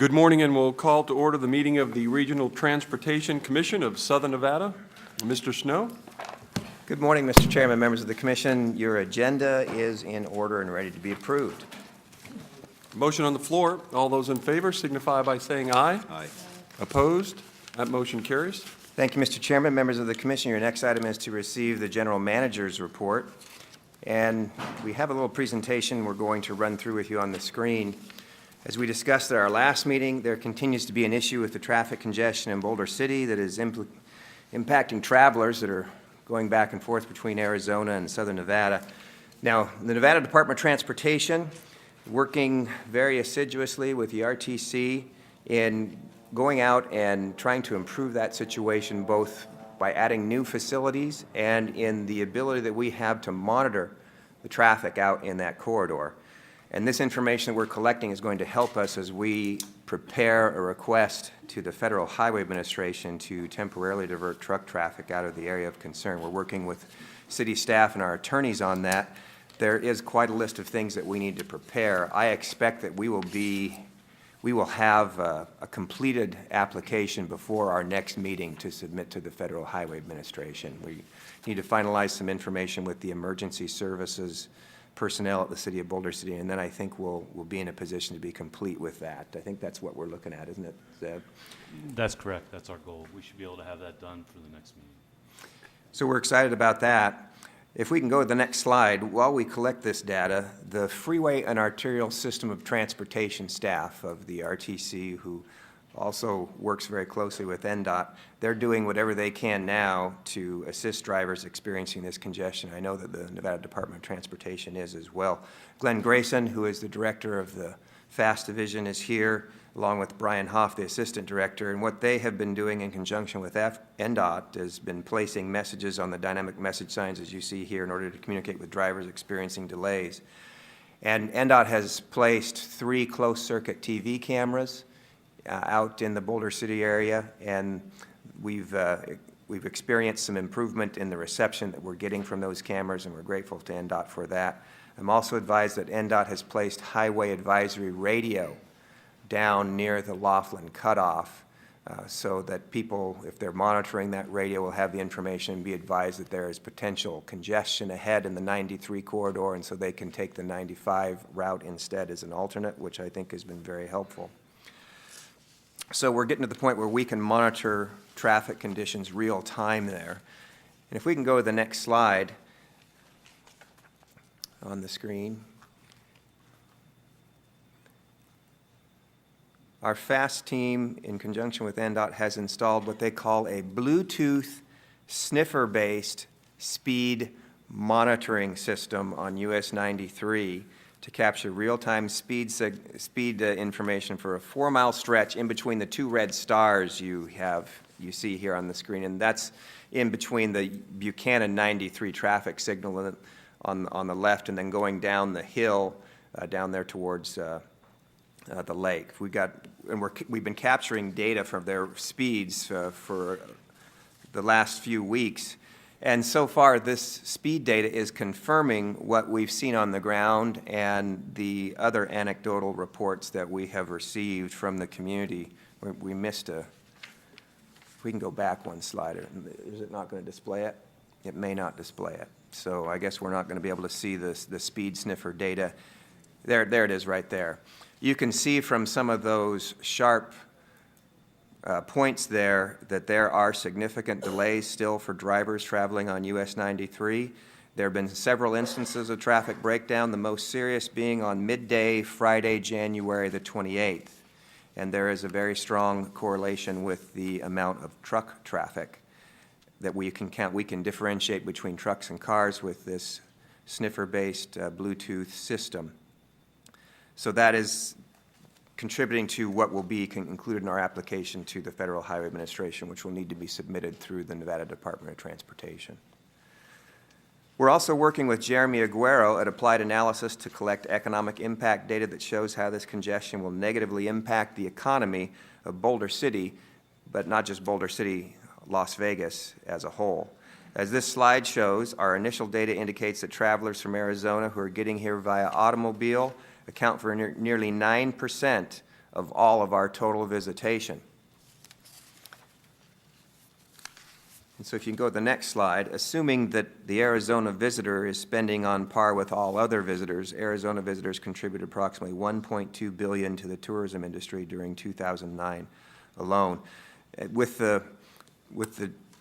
Good morning, and we'll call to order the meeting of the Regional Transportation Commission of Southern Nevada. Mr. Snow. Good morning, Mr. Chairman, members of the Commission. Your agenda is in order and ready to be approved. Motion on the floor. All those in favor signify by saying aye. Aye. Opposed? That motion carries. Thank you, Mr. Chairman, members of the Commission. Your next item is to receive the General Manager's report. And we have a little presentation we're going to run through with you on the screen. As we discussed at our last meeting, there continues to be an issue with the traffic congestion in Boulder City that is impacting travelers that are going back and forth between Arizona and Southern Nevada. Now, the Nevada Department of Transportation, working very assiduously with the RTC in going out and trying to improve that situation, both by adding new facilities and in the ability that we have to monitor the traffic out in that corridor. And this information that we're collecting is going to help us as we prepare a request to the Federal Highway Administration to temporarily divert truck traffic out of the area of concern. We're working with city staff and our attorneys on that. There is quite a list of things that we need to prepare. I expect that we will have a completed application before our next meeting to submit to the Federal Highway Administration. We need to finalize some information with the emergency services personnel at the City of Boulder City, and then I think we'll be in a position to be complete with that. I think that's what we're looking at, isn't it, Zeb? That's correct. That's our goal. We should be able to have that done for the next meeting. So we're excited about that. If we can go to the next slide, while we collect this data, the Freeway and Arterial System of Transportation staff of the RTC, who also works very closely with NDOT, they're doing whatever they can now to assist drivers experiencing this congestion. I know that the Nevada Department of Transportation is as well. Glenn Grayson, who is the director of the FAST Division, is here, along with Brian Hoff, the assistant director. And what they have been doing in conjunction with NDOT has been placing messages on the dynamic message signs, as you see here, in order to communicate with drivers experiencing delays. And NDOT has placed 3 closed-circuit TV cameras out in the Boulder City area, and we've experienced some improvement in the reception that we're getting from those cameras, and we're grateful to NDOT for that. I'm also advised that NDOT has placed highway advisory radio down near the Laughlin cutoff so that people, if they're monitoring that radio, will have the information and be advised that there is potential congestion ahead in the 93 corridor, and so they can take the 95 route instead as an alternate, which I think has been very helpful. So we're getting to the point where we can monitor traffic conditions real time there. And if we can go to the next slide on the screen. Our FAST team, in conjunction with NDOT, has installed what they call a Bluetooth sniffer-based speed monitoring system on US 93 to capture real-time speed information for a 4-mile stretch in between the 2 red stars you see here on the screen, and that's in between the Buchanan 93 traffic signal on the left, and then going down the hill down there towards the lake. We've been capturing data from their speeds for the last few weeks. And so far, this speed data is confirming what we've seen on the ground and the other anecdotal reports that we have received from the community. We missed if we can go back one slide. Is it not going to display it? It may not display it. So I guess we're not going to be able to see the speed sniffer data. There it is right there. You can see from some of those sharp points there that there are significant delays still for drivers traveling on US 93. There have been several instances of traffic breakdown, the most serious being on midday Friday, January the 28th. And there is a very strong correlation with the amount of truck traffic that we can count. We can differentiate between trucks and cars with this sniffer-based Bluetooth system. So that is contributing to what will be included in our application to the Federal Highway Administration, which will need to be submitted through the Nevada Department of Transportation. We're also working with Jeremy Aguero at Applied Analysis to collect economic impact data that shows how this congestion will negatively impact the economy of Boulder City, but not just Boulder City, Las Vegas as a whole. As this slide shows, our initial data indicates that travelers from Arizona who are getting here via automobile account for nearly 9% of all of our total visitation. And so if you can go to the next slide, assuming that the Arizona visitor is spending on par with all other visitors, Arizona visitors contributed approximately $1.2 billion to the tourism industry during 2009 alone. With the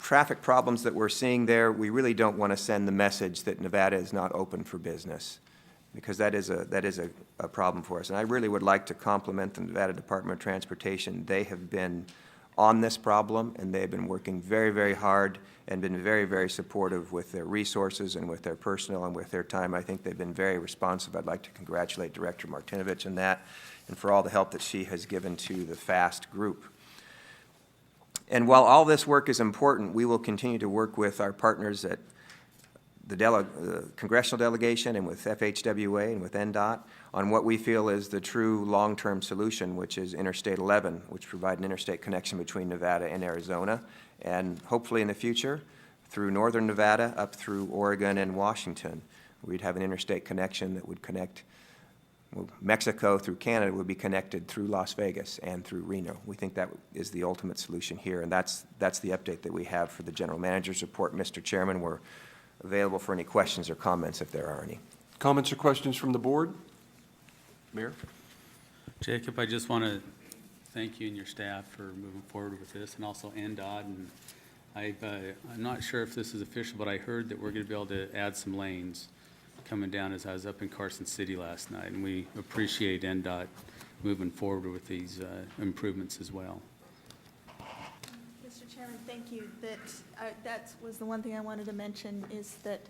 traffic problems that we're seeing there, we really don't want to send the message that Nevada is not open for business, because that is a problem for us. And I really would like to compliment the Nevada Department of Transportation. They have been on this problem, and they've been working very, very hard and been very, very supportive with their resources and with their personnel and with their time. I think they've been very responsive. I'd like to congratulate Director Martinovich on that and for all the help that she has given to the FAST group. And while all this work is important, we will continue to work with our partners at the congressional delegation and with FHWA and with NDOT on what we feel is the true long-term solution, which is Interstate 11, which provide an interstate connection between Nevada and Arizona, and hopefully in the future, through northern Nevada up through Oregon and Washington, we'd have an interstate connection that would connect Mexico through Canada would be connected through Las Vegas and through Reno. We think that is the ultimate solution here, and that's the update that we have for the General Manager's report. Mr. Chairman, we're available for any questions or comments if there are any. Comments or questions from the board? Mayor? Jacob, I just want to thank you and your staff for moving forward with this, and also NDOT. And I'm not sure if this is official, but I heard that we're going to be able to add some lanes coming down as I was up in Carson City last night, and we appreciate NDOT moving forward with these improvements as well. Mr. Chairman, thank you. That was the one thing I wanted to mention, is that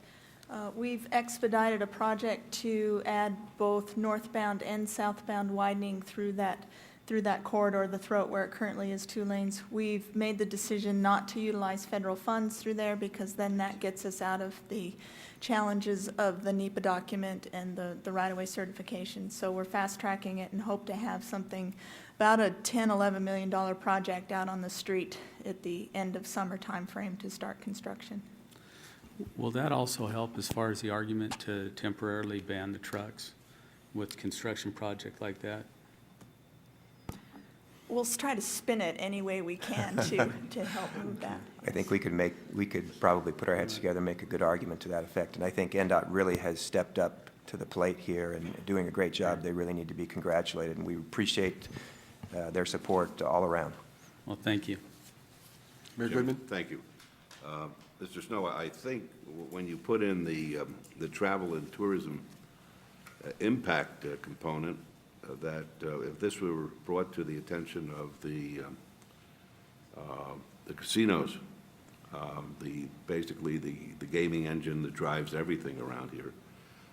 we've expedited a project to add both northbound and southbound widening through that corridor, the throat where it currently is 2 lanes. We've made the decision not to utilize federal funds through there, because then that gets us out of the challenges of the NEPA document and the right-of-way certification. So we're fast-tracking it and hope to have something about a $10–11 million project out on the street at the end of summer timeframe to start construction. Will that also help as far as the argument to temporarily ban the trucks with construction project like that? We'll try to spin it any way we can to help move that. I think we could probably put our heads together and make a good argument to that effect. And I think NDOT really has stepped up to the plate here and doing a great job. They really need to be congratulated, and we appreciate their support all around. Well, thank you. Mayor Goodman? Thank you. Mr. Snow, I think when you put in the travel and tourism impact component, that if this were brought to the attention of the casinos, basically the gaming engine that drives everything around here,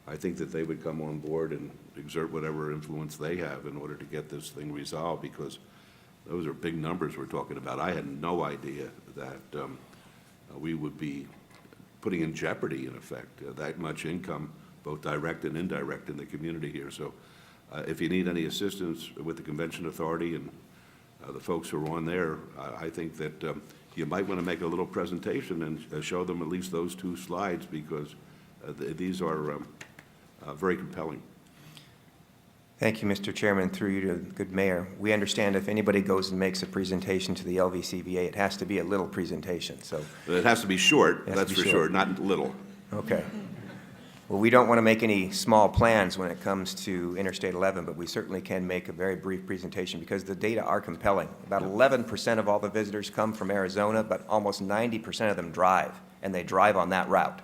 I think that they would come on board and exert whatever influence they have in order to get this thing resolved, because those are big numbers we're talking about. I had no idea that we would be putting in jeopardy, in effect, that much income, both direct and indirect, in the community here. So if you need any assistance with the Convention Authority and the folks who are on there, I think that you might want to make a little presentation and show them at least those 2 slides, because these are very compelling. Thank you, Mr. Chairman. Through you to the good mayor. We understand if anybody goes and makes a presentation to the LVCVA, it has to be a little presentation. So It has to be short, that's for sure, not little. okay. Well, we don't want to make any small plans when it comes to Interstate 11, but we certainly can make a very brief presentation, because the data are compelling. About 11% of all the visitors come from Arizona, but almost 90% of them drive, and they drive on that route.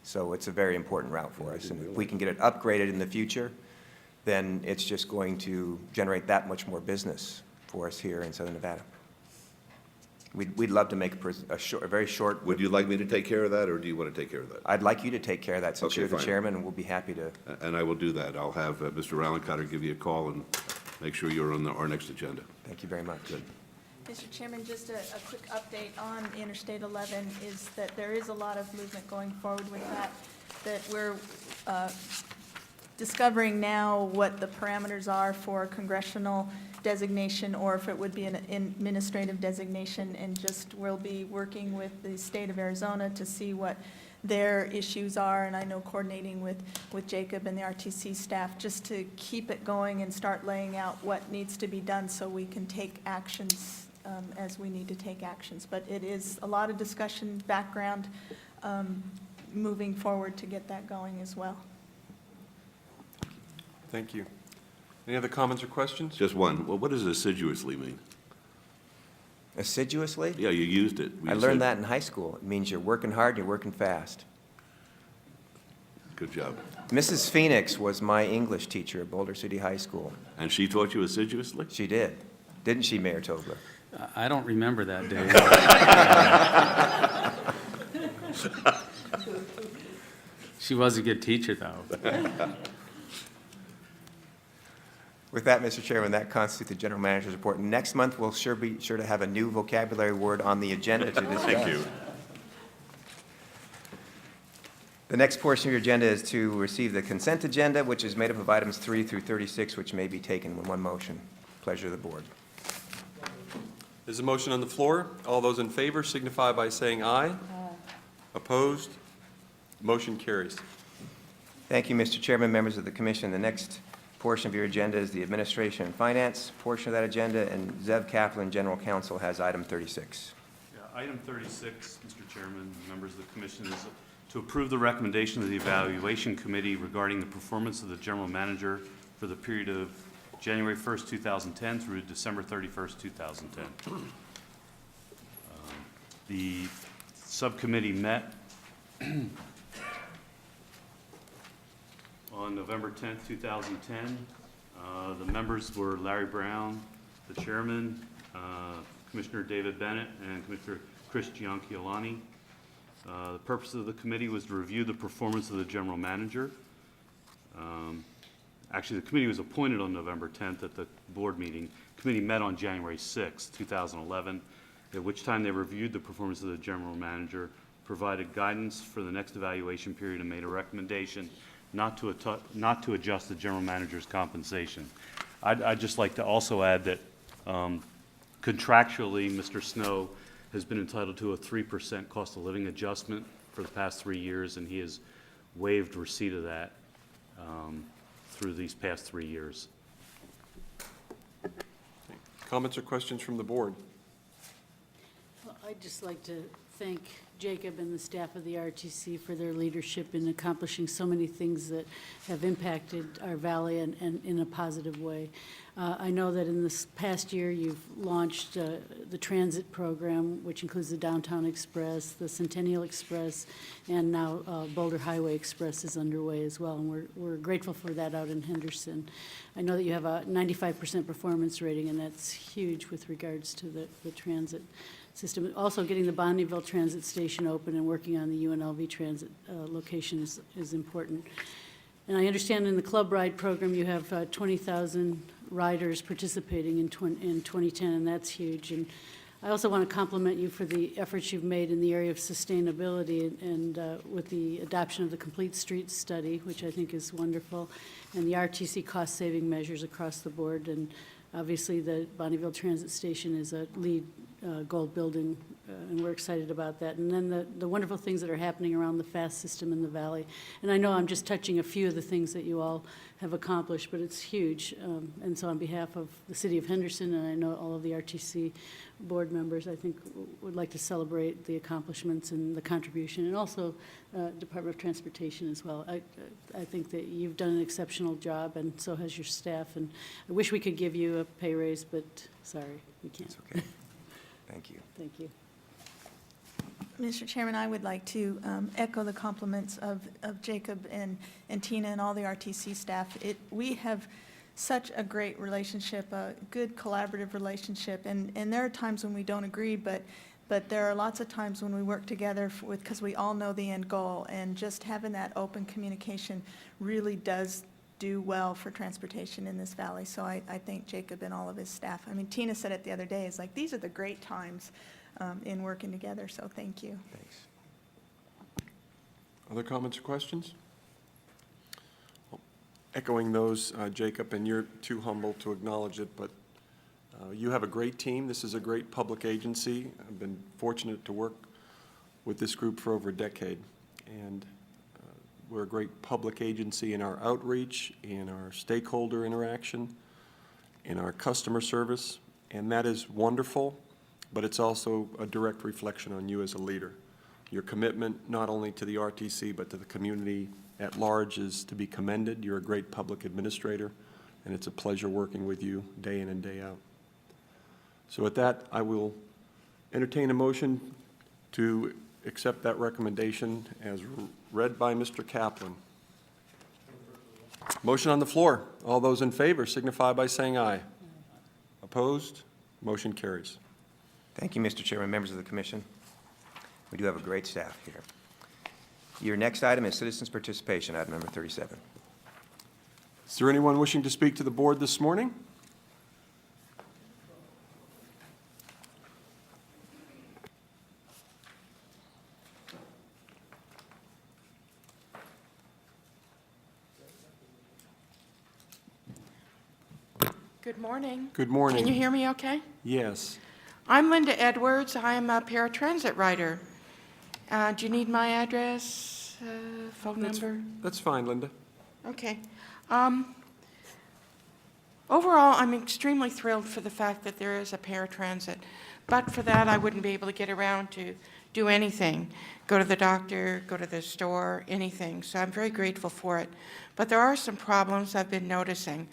So it's a very important route for us. And if we can get it upgraded in the future, then it's just going to generate that much more business for us here in Southern Nevada. We'd love to make a very short. Would you like me to take care of that, or do you want to take care of that? I'd like you to take care of that, since Okay, you're the fine. chairman, and we'll be happy to. And I will do that. I'll have Mr. Rallencotter give you a call and make sure you're on our next agenda. Thank you very much. Good. Mr. Chairman, just a quick update on Interstate 11 is that there is a lot of movement going forward with that we're discovering now what the parameters are for congressional designation, or if it would be an administrative designation, and just we'll be working with the state of Arizona to see what their issues are, and I know coordinating with Jacob and the RTC staff, just to keep it going and start laying out what needs to be done so we can take actions as we need to take actions. But it is a lot of discussion, background, moving forward to get that going as well. Thank you. Any other comments or questions? Just one. Well, what does assiduously mean? Assiduously? Yeah, you used it. I You said- learned that in high school. It means you're working hard, you're working fast. Good job. Mrs. Phoenix was my English teacher at Boulder City High School. And she taught you assiduously? She did. Didn't she, Mayor Tobler? I don't remember that day. She was a good teacher, though. With that, Mr. Chairman, that constitutes the General Manager's report. Next month, we'll be sure to have a new vocabulary word on the agenda to discuss. Thank you. The next portion of your agenda is to receive the consent agenda, which is made up of items 3 through 36, which may be taken in one motion. Pleasure of the board. There's a motion on the floor. All those in favor signify by saying aye. Opposed? Motion carries. Thank you, Mr. Chairman, members of the commission. The next portion of your agenda is the administration and finance portion of that agenda, and Zev Kaplan, General Counsel, has item 36. Yeah, item 36, Mr. Chairman, members of the commission, is to approve the recommendation of the evaluation committee regarding the performance of the general manager for the period of January 1st, 2010 through December 31st, 2010. The subcommittee met on November 10th, 2010. The members were Larry Brown, the chairman, Commissioner David Bennett, and Commissioner Chris Gianchiolani. The purpose of the committee was to review the performance of the general manager. Actually, the committee was appointed on November 10th at the board meeting. The committee met on January 6th, 2011, at which time they reviewed the performance of the general manager, provided guidance for the next evaluation period, and made a recommendation not to adjust the general manager's compensation. I'd just like to also add that contractually, Mr. Snow has been entitled to a 3% cost of living adjustment for the past 3 years, and he has waived receipt of that through these past 3 years. Comments or questions from the board? Well, I'd just like to thank Jacob and the staff of the RTC for their leadership in accomplishing so many things that have impacted our valley and in a positive way. I know that in this past year, you've launched the transit program, which includes the Downtown Express, the Centennial Express, and now Boulder Highway Express is underway as well, and we're grateful for that out in Henderson. I know that you have a 95% performance rating, and that's huge with regards to the transit system. Also, getting the Bonneville Transit Station open and working on the UNLV transit location is important. And I understand in the Club Ride program, you have 20,000 riders participating in 2010, and that's huge. And I also want to compliment you for the efforts you've made in the area of sustainability and with the adoption of the Complete Streets study, which I think is wonderful, and the RTC cost-saving measures across the board. And obviously, the Bonneville Transit Station is a lead gold building, and we're excited about that. And then the wonderful things that are happening around the FAST system in the valley. And I know I'm just touching a few of the things that you all have accomplished, but it's huge. And so on behalf of the city of Henderson, and I know all of the RTC board members, I think would like to celebrate the accomplishments and the contribution, and also Department of Transportation as well. I think that you've done an exceptional job, and so has your staff. And I wish we could give you a pay raise, but sorry, we can't. It's okay. Thank you. Thank you. Mr. Chairman, I would like to echo the compliments of Jacob and Tina and all the RTC staff. We have such a great relationship, a good collaborative relationship, and there are times when we don't agree, but there are lots of times when we work together because we all know the end goal, and just having that open communication really does do well for transportation in this valley. So I thank Jacob and all of his staff. I mean, Tina said it the other day, it's like, these are the great times in working together, so thank you. Thanks. Other comments or questions? Echoing those, Jacob, and you're too humble to acknowledge it, but you have a great team. This is a great public agency. I've been fortunate to work with this group for over a decade, and we're a great public agency in our outreach, in our stakeholder interaction, in our customer service, and that is wonderful, but it's also a direct reflection on you as a leader. Your commitment not only to the RTC but to the community at large is to be commended. You're a great public administrator, and it's a pleasure working with you day in and day out. So with that, I will entertain a motion to accept that recommendation as read by Mr. Kaplan. Motion on the floor. All those in favor signify by saying aye. Opposed? Motion carries. Thank you, Mr. Chairman, members of the commission. We do have a great staff here. Your next item is citizens' participation, item number 37. Is there anyone wishing to speak to the board this morning? Good morning. Good morning. Can you hear me okay? Yes. I'm Linda Edwards. I am a paratransit rider. Do you need my address, phone number? That's fine, Linda. Okay. Overall, I'm extremely thrilled for the fact that there is a paratransit. But for that, I wouldn't be able to get around to do anything. Go to the doctor, go to the store, anything. So I'm very grateful for it. But there are some problems I've been noticing.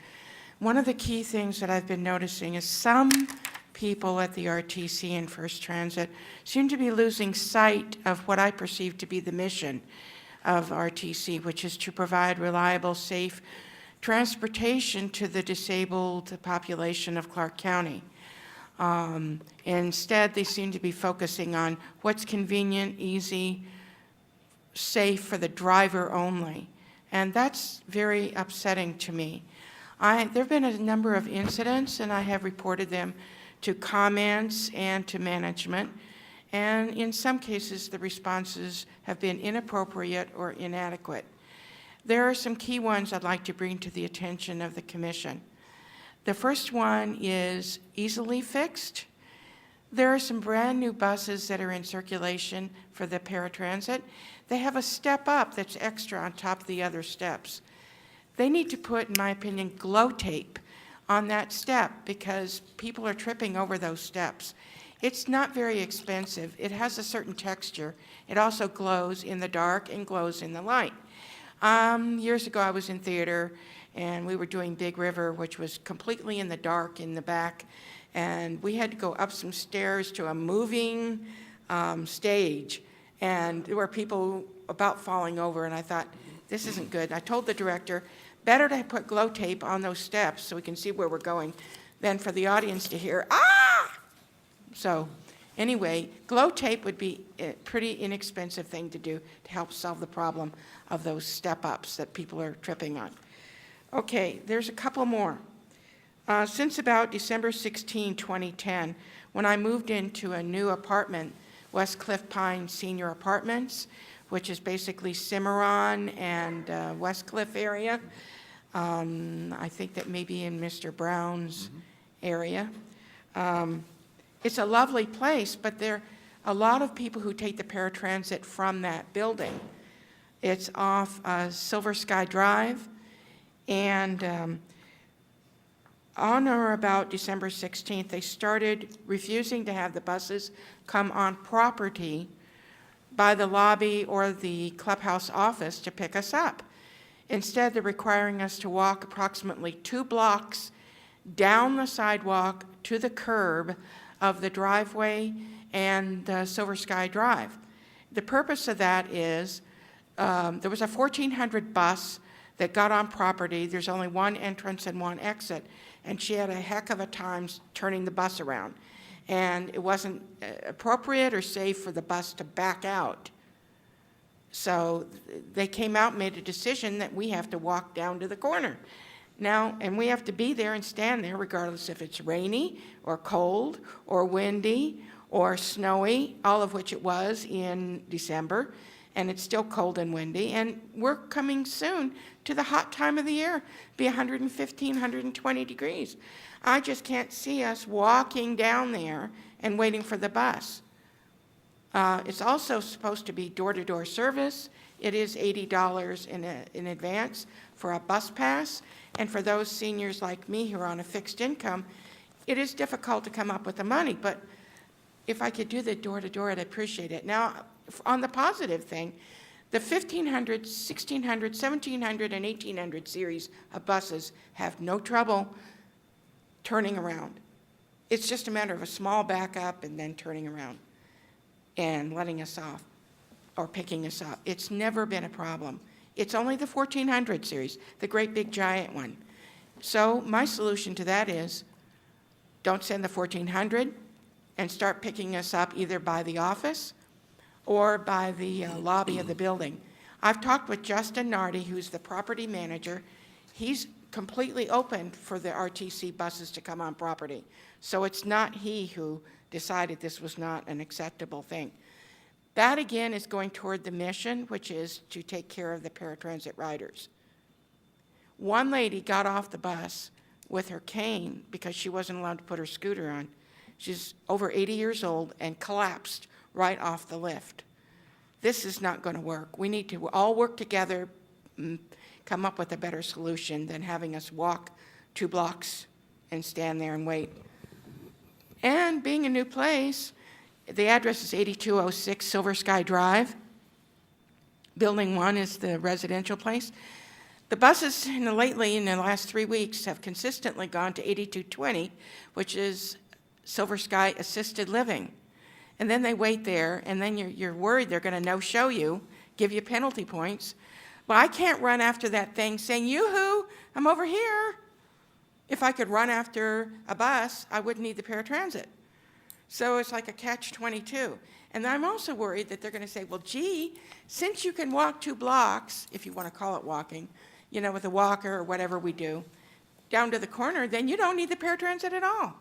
One of the key things that I've been noticing is some people at the RTC and First Transit seem to be losing sight of what I perceive to be the mission of RTC, which is to provide reliable, safe transportation to the disabled population of Clark County. Instead, they seem to be focusing on what's convenient, easy, safe for the driver only. And that's very upsetting to me. There have been a number of incidents, and I have reported them to comments and to management. And in some cases, the responses have been inappropriate or inadequate. There are some key ones I'd like to bring to the attention of the commission. The first one is easily fixed. There are some brand new buses that are in circulation for the paratransit. They have a step up that's extra on top of the other steps. They need to put, in my opinion, glow tape on that step because people are tripping over those steps. It's not very expensive. It has a certain texture. It also glows in the dark and glows in the light. Years ago, I was in theater, and we were doing Big River, which was completely in the dark in the back, and we had to go up some stairs to a moving stage, and there were people about falling over, and I thought, this isn't good. I told the director, better to put glow tape on those steps so we can see where we're going than for the audience to hear, ah! So anyway, glow tape would be a pretty inexpensive thing to do to help solve the problem of those step-ups that people are tripping on. Okay, there's a couple more. Since about December 16, 2010, when I moved into a new apartment, West Cliff Pine Senior Apartments, which is basically Cimarron and West Cliff area. I think that may be in Mr. Brown's area. It's a lovely place, but there are a lot of people who take the paratransit from that building. It's off Silver Sky Drive, and on or about December 16th, they started refusing to have the buses come on property by the lobby or the clubhouse office to pick us up. Instead, they're requiring us to walk approximately 2 blocks down the sidewalk to the curb of the driveway and Silver Sky Drive. The purpose of that is there was a 1400 bus that got on property. There's only one entrance and one exit, and she had a heck of a time turning the bus around. And it wasn't appropriate or safe for the bus to back out. So they came out and made a decision that we have to walk down to the corner. Now, and we have to be there and stand there regardless if it's rainy or cold or windy or snowy, all of which it was in December, and it's still cold and windy. And we're coming soon to the hot time of the year, be 115, 120 degrees. I just can't see us walking down there and waiting for the bus. It's also supposed to be door-to-door service. It is $80 in advance for a bus pass. And for those seniors like me who are on a fixed income, it is difficult to come up with the money. But if I could do the door-to-door, I'd appreciate it. Now, on the positive thing, the 1500, 1600, 1700, and 1800 series of buses have no trouble turning around. It's just a matter of a small backup and then turning around and letting us off or picking us up. It's never been a problem. It's only the 1400 series, the great big giant one. So my solution to that is don't send the 1400 and start picking us up either by the office or by the lobby of the building. I've talked with Justin Nardi, who's the property manager. He's completely open for the RTC buses to come on property. So it's not he who decided this was not an acceptable thing. That, again, is going toward the mission, which is to take care of the paratransit riders. One lady got off the bus with her cane because she wasn't allowed to put her scooter on. She's over 80 years old and collapsed right off the lift. This is not going to work. We need to all work together, come up with a better solution than having us walk 2 blocks and stand there and wait. And being a new place, the address is 8206 Silver Sky Drive. Building 1 is the residential place. The buses lately, in the last 3 weeks, have consistently gone to 8220, which is Silver Sky Assisted Living. And then they wait there, and then you're worried they're going to no-show you, give you penalty points. Well, I can't run after that thing saying, yoo-hoo, I'm over here. If I could run after a bus, I wouldn't need the paratransit. So it's like a catch-22. And I'm also worried that they're going to say, well, gee, since you can walk 2 blocks, if you want to call it walking, you know, with a walker or whatever we do, down to the corner, then you don't need the paratransit at all.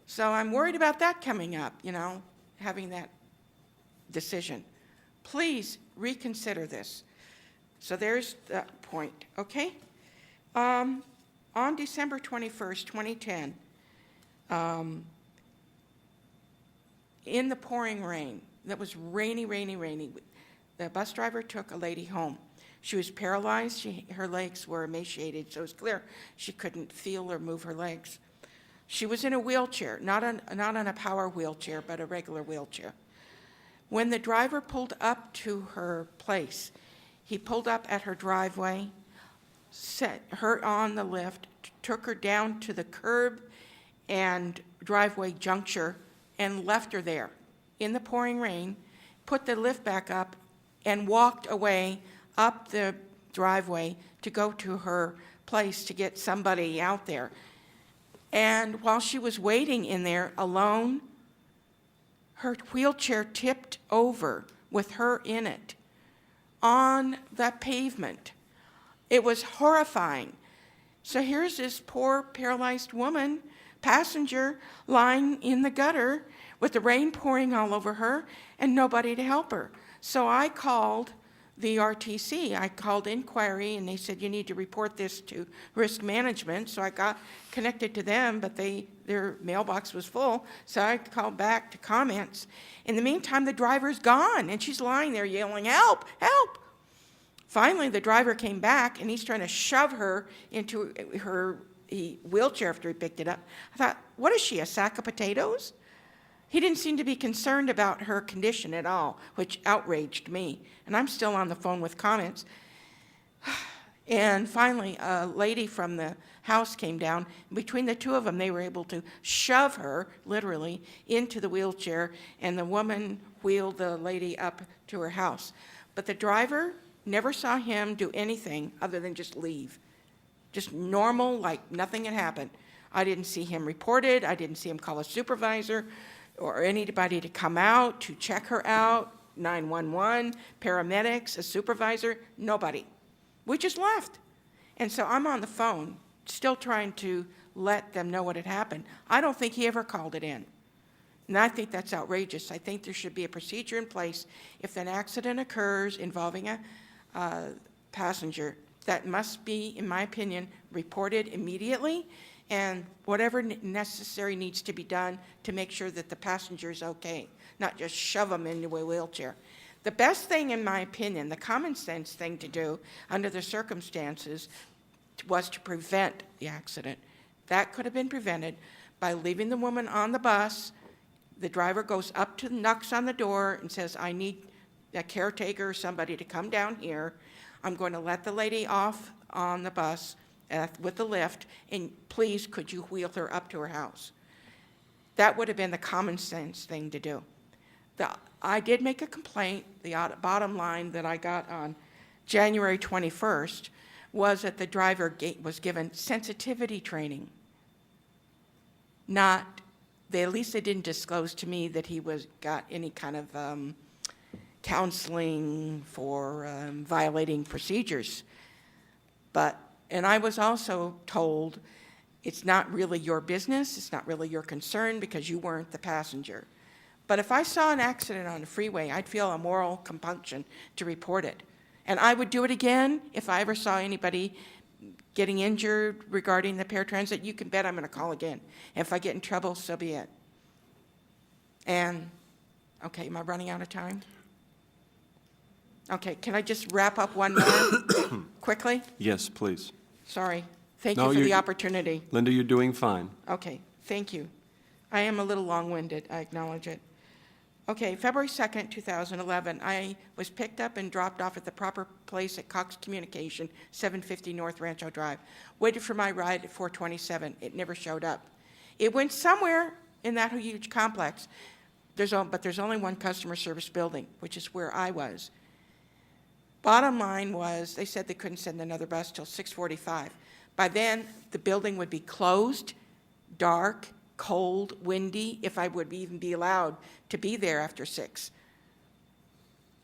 So I'm worried about that coming up, you know, having that decision. Please reconsider this. So there's the point, okay? On December 21st, 2010, in the pouring rain, that was rainy, the bus driver took a lady home. She was paralyzed, her legs were emaciated, so it was clear she couldn't feel or move her legs. She was in a wheelchair, not on a power wheelchair, but a regular wheelchair. When the driver pulled up to her place, he pulled up at her driveway, set her on the lift, took her down to the curb and driveway juncture, and left her there in the pouring rain, put the lift back up, and walked away up the driveway to go to her place to get somebody out there. And while she was waiting in there alone, her wheelchair tipped over with her in it on the pavement. It was horrifying. So here's this poor paralyzed woman, passenger, lying in the gutter with the rain pouring all over her and nobody to help her. So I called the RTC. I called inquiry, and they said, you need to report this to risk management. So I got connected to them, but their mailbox was full, so I called back to comments. In the meantime, the driver's gone, and she's lying there yelling, help, help. Finally, the driver came back, and he's trying to shove her into her wheelchair after he picked it up. I thought, what is she, a sack of potatoes? He didn't seem to be concerned about her condition at all, which outraged me. And I'm still on the phone with comments. And finally, a lady from the house came down. Between the two of them, they were able to shove her, literally, into the wheelchair, and the woman wheeled the lady up to her house. But the driver, never saw him do anything other than just leave. Just normal, like nothing had happened. I didn't see him reported. I didn't see him call a supervisor or anybody to come out to check her out, 911, paramedics, a supervisor, nobody. We just left. And so I'm on the phone, still trying to let them know what had happened. I don't think he ever called it in. And I think that's outrageous. I think there should be a procedure in place if an accident occurs involving a passenger that must be, in my opinion, reported immediately and whatever necessary needs to be done to make sure that the passenger is okay, not just shove them into a wheelchair. The best thing, in my opinion, the common sense thing to do under the circumstances was to prevent the accident. That could have been prevented by leaving the woman on the bus. The driver goes up to knocks on the door and says, I need a caretaker or somebody to come down here. I'm going to let the lady off on the bus with the lift, and please, could you wheel her up to her house? That would have been the common sense thing to do. I did make a complaint. The bottom line that I got on January 21st was that the driver was given sensitivity training. At least they didn't disclose to me that he got any kind of counseling for violating procedures. And I was also told, it's not really your business, it's not really your concern because you weren't the passenger. But if I saw an accident on the freeway, I'd feel a moral compunction to report it. And I would do it again if I ever saw anybody getting injured regarding the paratransit. You can bet I'm going to call again. And if I get in trouble, so be it. And, okay, am I running out of time? Okay, can I just wrap up one more quickly? Yes, please. Sorry. Thank No, you for the you- opportunity. Linda, you're doing fine. Okay, thank you. I am a little long-winded, I acknowledge it. Okay, February 2nd, 2011, I was picked up and dropped off at the proper place at Cox Communication, 750 North Rancho Drive. Waited for my ride at 427. It never showed up. It went somewhere in that huge complex. But there's only one customer service building, which is where I was. Bottom line was, they said they couldn't send another bus till 6:45. By then, the building would be closed, dark, cold, windy, if I would even be allowed to be there after 6.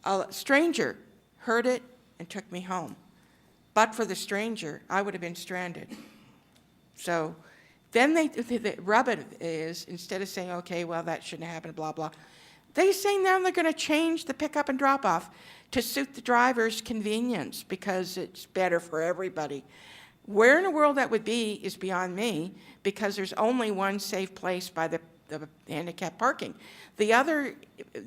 A stranger heard it and took me home. But for the stranger, I would have been stranded. So then the rub it is, instead of saying, okay, well, that shouldn't happen, blah, blah, they say now they're going to change the pickup and drop off to suit the driver's convenience because it's better for everybody. Where in the world that would be is beyond me, because there's only one safe place by the handicap parking. The other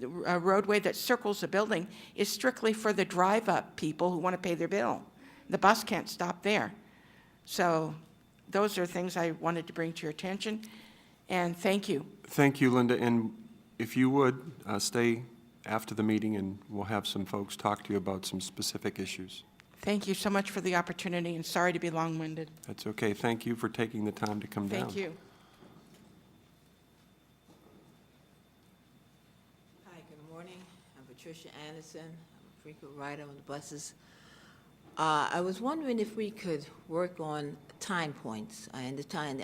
roadway that circles the building is strictly for the drive-up people who want to pay their bill. The bus can't stop there. So those are things I wanted to bring to your attention, and thank you. Thank you, Linda, and if you would, stay after the meeting, and we'll have some folks talk to you about some specific issues. Thank you so much for the opportunity, and sorry to be long-winded. That's okay. Thank you for taking the time to come down. Thank you. Hi, good morning. I'm Patricia Anderson. I'm a frequent rider on the buses. I was wondering if we could work on time points. I understand,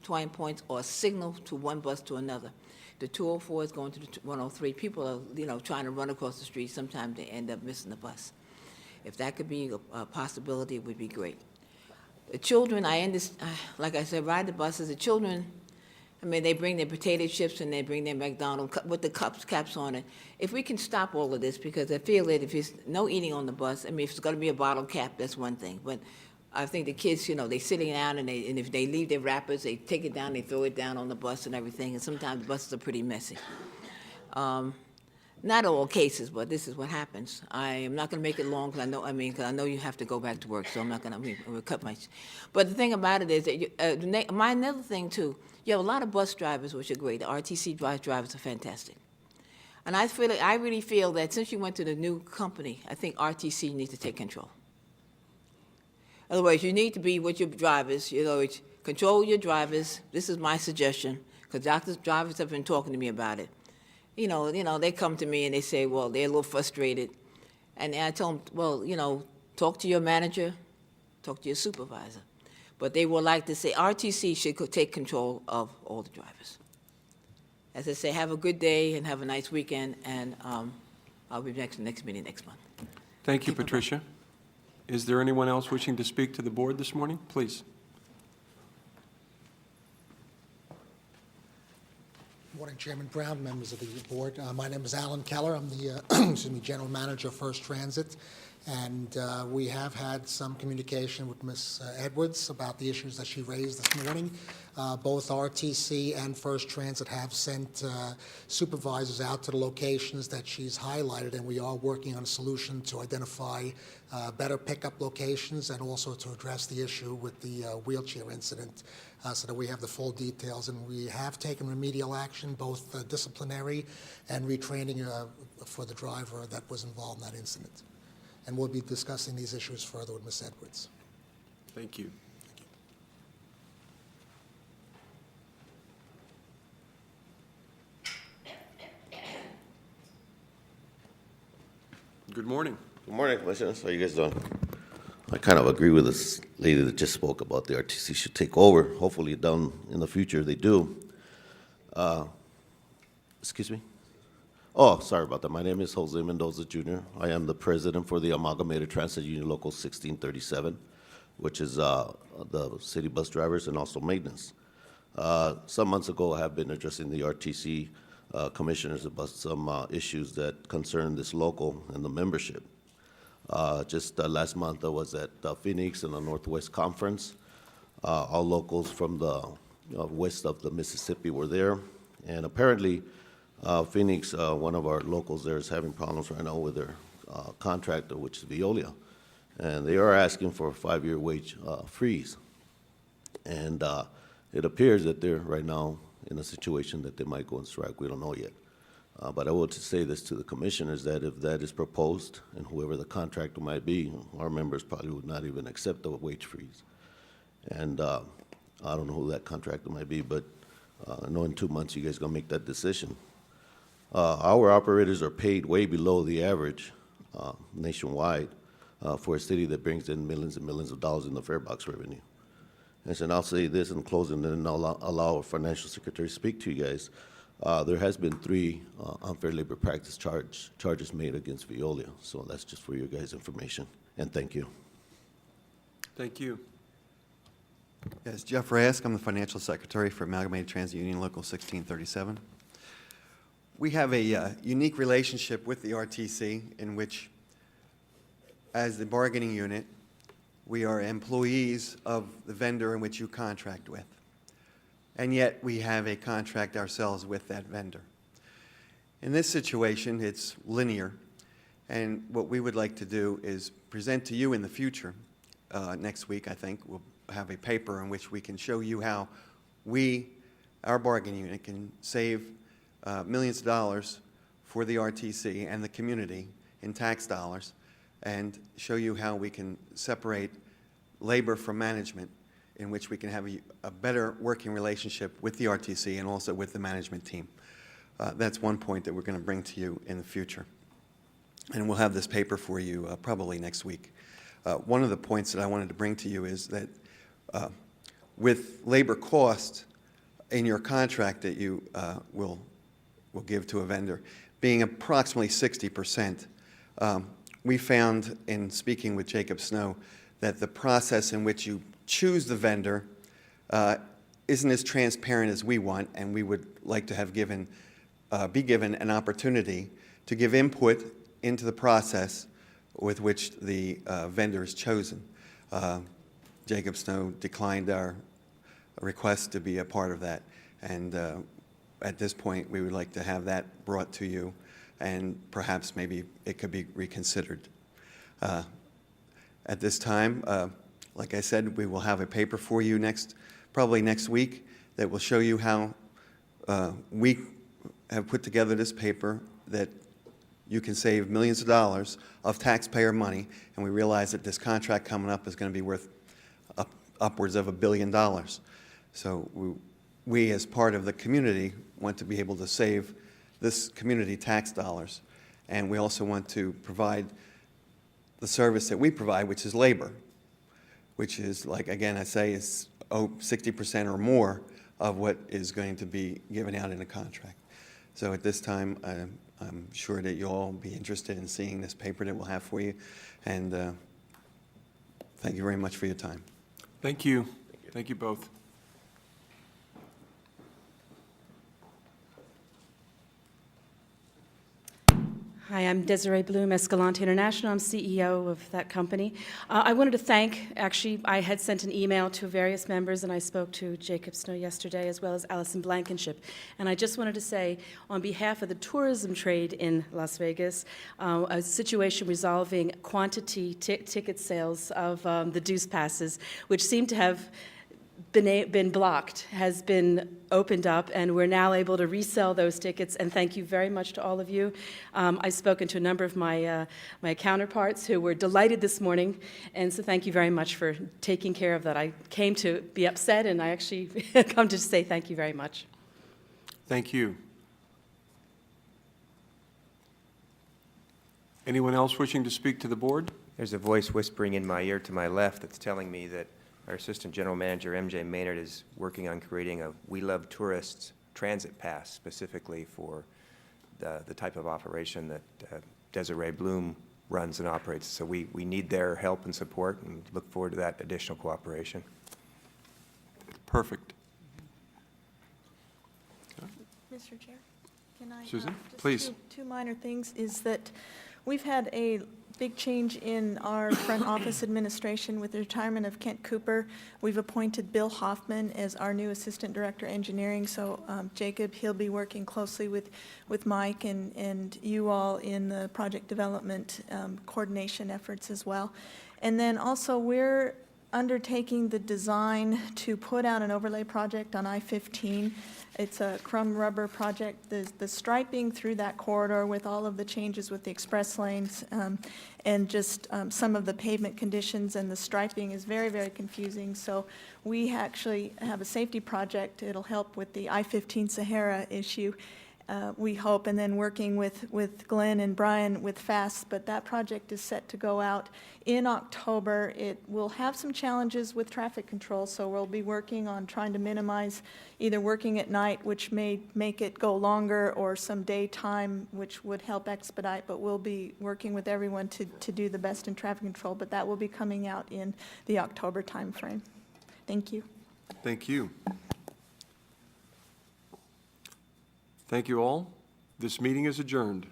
time points or a signal to one bus to another. The 204 is going to the 103. People are, trying to run across the street. Sometimes they end up missing the bus. If that could be a possibility, it would be great. The children, I understand, like I said, ride the buses. The children, they bring their potato chips and they bring their McDonald's with the caps on it. If we can stop all of this, because I feel that if there's no eating on the bus, if it's going to be a bottle cap, that's one thing. But I think the kids, they're sitting down and if they leave their wrappers, they take it down, they throw it down on the bus and everything. And sometimes the buses are pretty messy. Not all cases, but this is what happens. I am not going to make it long because I know you have to go back to work, so I'm not going to cut my. But the thing about it is that another thing too, you have a lot of bus drivers, which are great. The RTC drivers are fantastic, and I really feel that since you went to the new company, I think RTC needs to take control. Otherwise, you need to be with your drivers. Control your drivers. This is my suggestion because drivers have been talking to me about it. They come to me and they say, well, they're a little frustrated. And I tell them, well, talk to your manager, talk to your supervisor. But they would like to say RTC should take control of all the drivers. As I say, have a good day and have a nice weekend, and I'll be next meeting next month. Thank you, Patricia. Is there anyone else wishing to speak to the board this morning? Please. Morning, Chairman Brown, members of the board. My name is Alan Keller. I'm the General Manager of First Transit. And we have had some communication with Ms. Edwards about the issues that she raised this morning. Both RTC and First Transit have sent supervisors out to the locations that she's highlighted, and we are working on a solution to identify better pickup locations and also to address the issue with the wheelchair incident so that we have the full details. And we have taken remedial action, both disciplinary and retraining for the driver that was involved in that incident. And we'll be discussing these issues further with Ms. Edwards. Thank you. Good morning. Good morning, Commissioners. How you guys doing? I kind of agree with this lady that just spoke about the RTC should take over. Hopefully down in the future they do. Excuse me? Oh, sorry about that. My name is Jose Mendoza Jr. I am the president for the Amalgamated Transit Union Local 1637, which is the city bus drivers and also maintenance. Some months ago, I have been addressing the RTC commissioners about some issues that concern this local and the membership. Just last month, I was at Phoenix in the Northwest Conference. All locals from the west of the Mississippi were there, and apparently Phoenix, one of our locals there, is having problems right now with their contractor, which is Veolia, and they are asking for a 5-year wage freeze. And it appears that they're right now in a situation that they might go on strike. We don't know yet. But I will just say this to the commissioners, that if that is proposed, and whoever the contractor might be, our members probably would not even accept a wage freeze. And I don't know who that contractor might be, but I know in 2 months you guys are going to make that decision. Our operators are paid way below the average nationwide for a city that brings in millions and millions of dollars in the fare box revenue. And so I'll say this in closing, and then I'll allow our financial secretary to speak to you guys. There has been 3 unfair labor practice charges made against Veolia. So that's just for your guys' information. And thank you. Thank you. Yes, Jeff Reyes, I'm the Financial Secretary for Amalgamated Transit Union Local 1637. We have a unique relationship with the RTC in which, as the bargaining unit, we are employees of the vendor in which you contract with. And yet we have a contract ourselves with that vendor. In this situation, it's linear. And what we would like to do is present to you in the future, next week, I think, we'll have a paper in which we can show you how we, our bargaining unit, can save millions of dollars for the RTC and the community in tax dollars, and show you how we can separate labor from management, in which we can have a better working relationship with the RTC and also with the management team. That's one point that we're going to bring to you in the future. And we'll have this paper for you probably next week. One of the points that I wanted to bring to you is that with labor cost in your contract that you will give to a vendor being approximately 60%, we found in speaking with Jacob Snow that the process in which you choose the vendor isn't as transparent as we want, and we would like to have be given an opportunity to give input into the process with which the vendor is chosen. Jacob Snow declined our request to be a part of that, and at this point we would like to have that brought to you, and perhaps maybe it could be reconsidered. At this time, like I said, we will have a paper for you probably next week, that will show you how we have put together this paper that you can save millions of dollars of taxpayer money, and we realize that this contract coming up is going to be worth upwards of $1 billion. So we, as part of the community, want to be able to save this community tax dollars, and we also want to provide the service that we provide, which is labor, which is, like, again, I say, is 60% or more of what is going to be given out in a contract. So at this time, I'm sure that you'll all be interested in seeing this paper that we'll have for you, and thank you very much for your time. Thank you. Thank you both. Hi, I'm Desiree Bloom, Escalante International. I'm CEO of that company. I wanted to thank, actually, I had sent an email to various members, and I spoke to Jacob Snow yesterday, as well as Allison Blankenship. And I just wanted to say, on behalf of the tourism trade in Las Vegas, a situation resolving quantity ticket sales of the Deuce Passes, which seem to have been blocked, has been opened up, and we're now able to resell those tickets, and thank you very much to all of you. I've spoken to a number of my counterparts who were delighted this morning, and so thank you very much for taking care of that. I came to be upset, and I actually come to say thank you very much. Thank you. Anyone else wishing to speak to the board? There's a voice whispering in my ear to my left that's telling me that our Assistant General Manager, MJ Maynard, is working on creating a We Love Tourists transit pass specifically for the type of operation that Desiree Bloom runs and operates. So we need their help and support and look forward to that additional cooperation. Perfect. Mr. Chair, can I? Susan, just please. Two minor things is that we've had a big change in our front office administration with the retirement of Kent Cooper. We've appointed Bill Hoffman as our new Assistant Director Engineering. So Jacob, he'll be working closely with Mike and you all in the project development coordination efforts as well. And then also we're undertaking the design to put out an overlay project on I-15. It's a crumb rubber project. The striping through that corridor with all of the changes with the express lanes and just some of the pavement conditions and the striping is very, very confusing. So we actually have a safety project. It'll help with the I-15 Sahara issue. We hope, and then working with Glenn and Brian with FAST, but that project is set to go out in October. It will have some challenges with traffic control, so we'll be working on trying to minimize either working at night, which may make it go longer, or some daytime, which would help expedite, but we'll be working with everyone to do the best in traffic control, but that will be coming out in the October timeframe. Thank you. Thank you. Thank you all. This meeting is adjourned.